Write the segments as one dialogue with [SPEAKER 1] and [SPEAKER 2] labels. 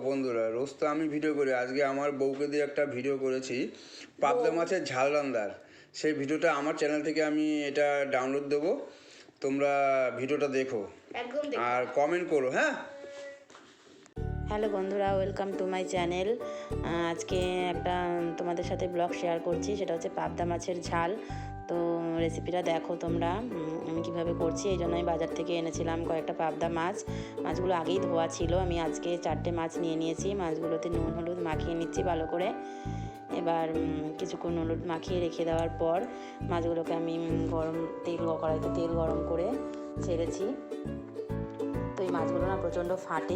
[SPEAKER 1] বন্ধুরা, রোজ তো আমি ভিডিও করি। আজকে আমার বউকে দিয়ে একটা ভিডিও করেছি পাবদা মাছের ঝাল রান্নার। সেই ভিডিওটা আমার চ্যানেল থেকে আমি এটা ডাউনলোড দেবো, তোমরা ভিডিওটা দেখো আর কমেন্ট করো। হ্যাঁ,
[SPEAKER 2] হ্যালো বন্ধুরা, ওয়েলকাম টু মাই চ্যানেল। আজকে একটা তোমাদের সাথে ব্লগ শেয়ার করছি, সেটা হচ্ছে পাবদা মাছের ঝাল। তো রেসিপিটা দেখো তোমরা আমি কিভাবে করছি। এই জন্য আমি বাজার থেকে এনেছিলাম কয়েকটা পাবদা মাছ। মাছগুলো আগেই ধোয়া ছিল। আমি আজকে 4টে মাছ নিয়ে নিয়েছি। মাছগুলোতে নুন হলুদ মাখিয়ে নিচ্ছি ভালো করে। এবার কিছুক্ষণ হলুদ মাখিয়ে রেখে দেওয়ার পর মাছগুলোকে আমি কড়াইতে তেল গরম করে ছেড়েছি। তো এই মাছগুলো না প্রচণ্ড ফাটে,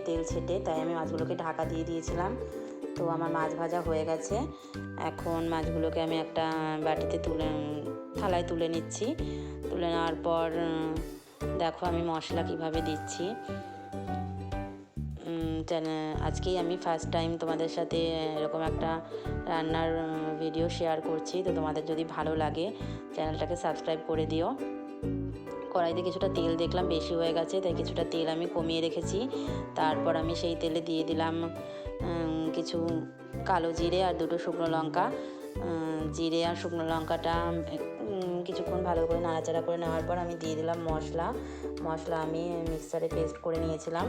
[SPEAKER 2] তেল ছেটে, তাই আমি মাছগুলোকে ঢাকা দিয়ে দিয়েছিলাম। তো আমার মাছ ভাজা হয়ে গেছে। এখন মাছগুলোকে আমি একটা বাটিতে থালায় তুলে নিচ্ছি। তুলে নেওয়ার পর দেখো আমি মশলা কিভাবে দিচ্ছি। আজকেই আমি ফার্স্ট টাইম তোমাদের সাথে এরকম একটা রান্নার ভিডিও শেয়ার করছি। তো তোমাদের যদি ভালো লাগে চ্যানেলটাকে সাবস্ক্রাইব করে দিও। কড়াইতে কিছুটা তেল দেখলাম বেশি হয়ে গেছে, তাই কিছুটা তেল আমি কমিয়ে রেখেছি। তারপর আমি সেই তেলে দিয়ে দিলাম কিছু কালো জিরে আর 2টো শুকনো লঙ্কা। জিরে আর শুকনো লঙ্কাটা কিছুক্ষণ ভালো করে নাড়াচাড়া করে নেওয়ার পর আমি দিয়ে দিলাম মশলা আমি মিক্সারে পেস্ট করে নিয়েছিলাম।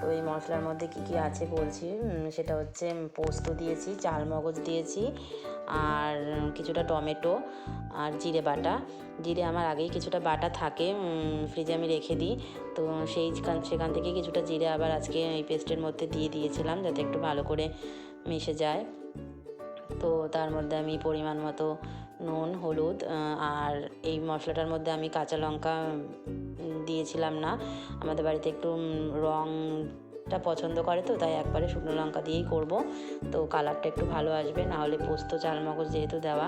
[SPEAKER 2] তো এই মশলার মধ্যে কি আছে বলছি। সেটা হচ্ছে পোস্ত দিয়েছি, চাল মগজ দিয়েছি, আর কিছুটা টমেটো আর জিরে বাটা। জিরে আমার আগেই কিছুটা বাটা থাকে, ফ্রিজে আমি রেখে দিই। তো সেখান থেকে কিছুটা জিরে আবার আজকে এই পেস্টের মধ্যে দিয়ে দিয়েছিলাম, যাতে একটু ভালো করে মিশে যায়। তো তার মধ্যে আমি পরিমাণ মতো নুন হলুদ, আর এই মশলাটার মধ্যে আমি কাঁচা লঙ্কা দিয়েছিলাম না। আমাদের বাড়িতে একটু রঙটা পছন্দ করে, তো তাই একবারে শুকনো লঙ্কা দিয়েই করব। তো কালারটা একটু ভালো আসবে, না হলে পোস্ত চালমগজ যেহেতু দেওয়া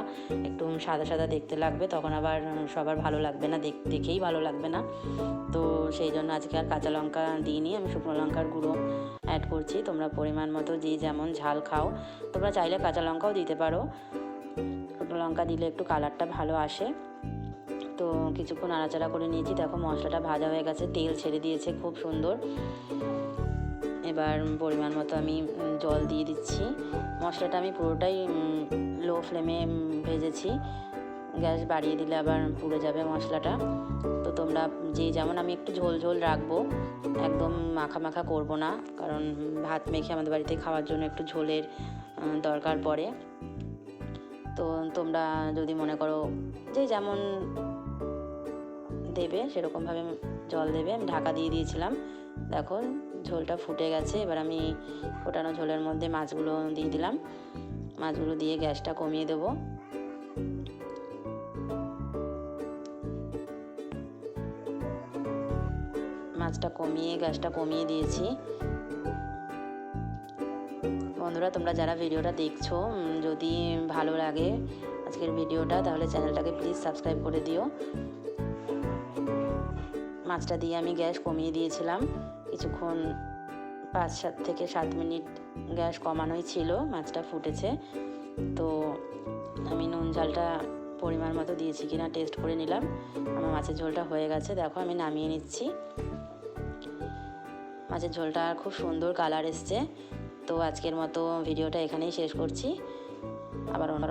[SPEAKER 2] একটু সাদা সাদা দেখতে লাগবে, তখন আবার সবার ভালো লাগবে না, দেখেই ভালো লাগবে না। তো সেই জন্য আজকে আর কাঁচা লঙ্কা দিইনি, আমি শুকনো লঙ্কার গুঁড়ো অ্যাড করছি। তোমরা পরিমাণ মতো যে যেমন ঝাল খাও, তোমরা চাইলে কাঁচা লঙ্কাও দিতে পারো। শুকনো লঙ্কা দিলে একটু কালারটা ভালো আসে। তো কিছুক্ষণ নাড়াচাড়া করে নিয়েছি। দেখো মশলাটা ভাজা হয়ে গেছে, তেল ছেড়ে দিয়েছে খুব সুন্দর। এবার পরিমাণ মতো আমি জল দিয়ে দিচ্ছি। মশলাটা আমি পুরোটাই লো ফ্লেমে ভেজেছি, গ্যাস বাড়িয়ে দিলে আবার পুড়ে যাবে মশলাটা। তো তোমরা যে যেমন, আমি একটু ঝোল ঝোল রাখবো, একদম মাখা মাখা করব না, কারণ ভাত মেখে আমাদের বাড়িতে খাওয়ার জন্য একটু ঝোলের দরকার পড়ে। তো তোমরা যদি মনে করো যে যেমন দেবে সেরকমভাবে জল দেবে। আমি ঢাকা দিয়ে দিয়েছিলাম। দেখো ঝোলটা ফুটে গেছে। এবার আমি ফোটানো ঝোলের মধ্যে মাছগুলো দিয়ে দিলাম। মাছগুলো দিয়ে গ্যাসটা কমিয়ে দেবো। গ্যাসটা কমিয়ে দিয়েছি। বন্ধুরা, তোমরা যারা ভিডিওটা দেখছো, যদি ভালো লাগে আজকের ভিডিওটা, তাহলে চ্যানেলটাকে প্লিজ সাবস্ক্রাইব করে দিও। মাছটা দিয়ে আমি গ্যাস কমিয়ে দিয়েছিলাম কিছুক্ষণ, 5 থেকে 7 মিনিট গ্যাস কমানোই ছিল। মাছটা ফুটেছে। তো আমি নুন ঝালটা পরিমাণ মতো দিয়েছি কিনা টেস্ট করে নিলাম। আমার মাছের ঝোলটা হয়ে গেছে। দেখো আমি নামিয়ে নিচ্ছি। মাছের ঝোলটা খুব সুন্দর কালার এসছে। তো আজকের মতো ভিডিওটা এখানেই শেষ করছি। আবার অন্য